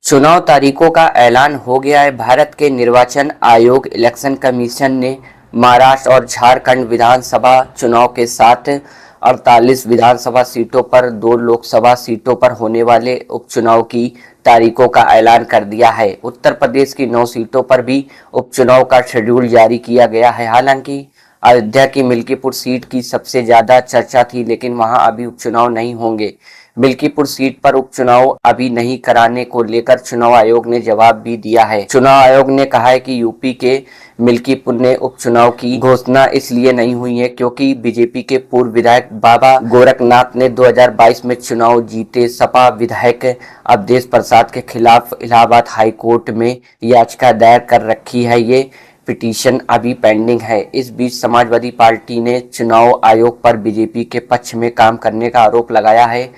चुनाव तारीखों का ऐलान हो गया है। भारत के निर्वाचन आयोग इलेक्शन कमीशन ने महाराष्ट्र और झारखंड विधानसभा चुनाव के साथ 48 विधानसभा सीटों पर 2 लोकसभा सीटों पर होने वाले उपचुनाव की तारीखों का ऐलान कर दिया है। उत्तर प्रदेश की 9 सीटों पर भी उपचुनाव का शेड्यूल जारी किया गया है। हालांकि अयोध्या की मिल्कीपुर सीट की सबसे ज्यादा चर्चा थी, लेकिन वहां अभी उपचुनाव नहीं होंगे। मिल्कीपुर सीट पर उपचुनाव अभी नहीं कराने को लेकर चुनाव आयोग ने जवाब भी दिया है। चुनाव आयोग ने कहा है कि यूपी के मिल्कीपुर में उपचुनाव की घोषणा इसलिए नहीं हुई है क्योंकि बीजेपी के पूर्व विधायक बाबा गोरखनाथ ने 2022 में चुनाव जीते सपा विधायक अवधेश प्रसाद के खिलाफ इलाहाबाद हाई कोर्ट में याचिका दायर कर रखी है। ये पिटीशन अभी पेंडिंग है। इस बीच समाजवादी पार्टी ने चुनाव आयोग पर बीजेपी के पक्ष में काम करने का आरोप लगाया है।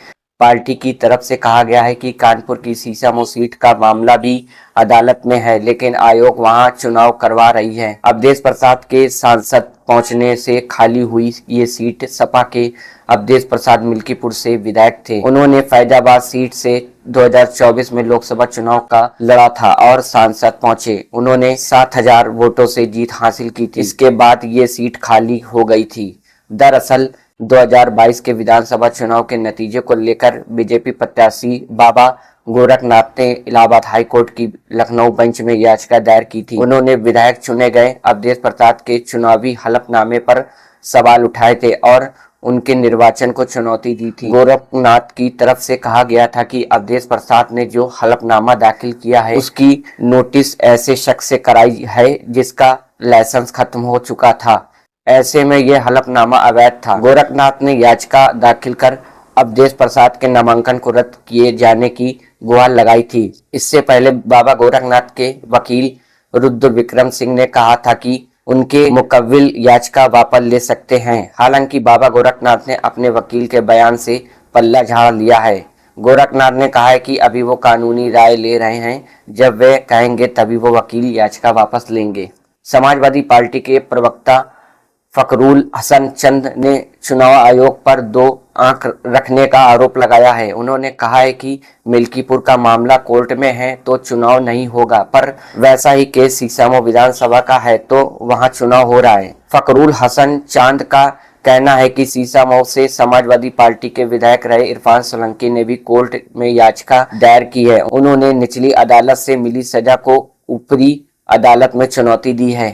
पार्टी की तरफ से कहा गया है कि कानपुर की सीसामऊ सीट का मामला भी अदालत में है, लेकिन आयोग वहां चुनाव करवा रही है। अवधेश प्रसाद के सांसद पहुंचने से खाली हुई ये सीट सपा के अवधेश प्रसाद मिल्कीपुर से विधायक थे। उन्होंने फैजाबाद सीट से 2024 में लोकसभा चुनाव का लड़ा था और सांसद पहुंचे। उन्होंने 7000 वोटों से जीत हासिल की थी। इसके बाद ये सीट खाली हो गई थी। दरअसल 2022 के विधानसभा चुनाव के नतीजे को लेकर बीजेपी प्रत्याशी बाबा गोरखनाथ ने इलाहाबाद हाई कोर्ट की लखनऊ बेंच में याचिका दायर की थी। उन्होंने विधायक चुने गए अवधेश प्रसाद के चुनावी हलफनामे पर सवाल उठाए थे और उनके निर्वाचन को चुनौती दी थी। गोरखनाथ की तरफ से कहा गया था कि अवधेश प्रसाद ने जो हलफनामा दाखिल किया है उसकी नोटिस ऐसे शख्स से कराई है जिसका लाइसेंस खत्म हो चुका था। ऐसे में यह हलफनामा अवैध था। गोरखनाथ ने याचिका दाखिल कर अवधेश प्रसाद के नामांकन को रद्द किए जाने की गुहार लगाई थी। इससे पहले बाबा गोरखनाथ के वकील रुद्र विक्रम सिंह ने कहा था कि उनके मुकव्विल याचिका वापस ले सकते हैं। हालांकि बाबा गोरखनाथ ने अपने वकील के बयान से पल्ला झाड़ लिया है। गोरखनाथ ने कहा है कि अभी वो कानूनी राय ले रहे हैं, जब वे कहेंगे तभी वो वकील याचिका वापस लेंगे। समाजवादी पार्टी के प्रवक्ता फखरुल हसन चंद ने चुनाव आयोग पर 2 आंख रखने का आरोप लगाया है। उन्होंने कहा है कि मिल्कीपुर का मामला कोर्ट में है तो चुनाव नहीं होगा, पर वैसा ही केस सीसामऊ विधानसभा का है तो वहां चुनाव हो रहा है। फखरुल हसन चांद का कहना है कि सीसामऊ से समाजवादी पार्टी के विधायक रहे इरफान सोलंकी ने भी कोर्ट में याचिका दायर की है। उन्होंने निचली अदालत से मिली सजा को ऊपरी अदालत में चुनौती दी है।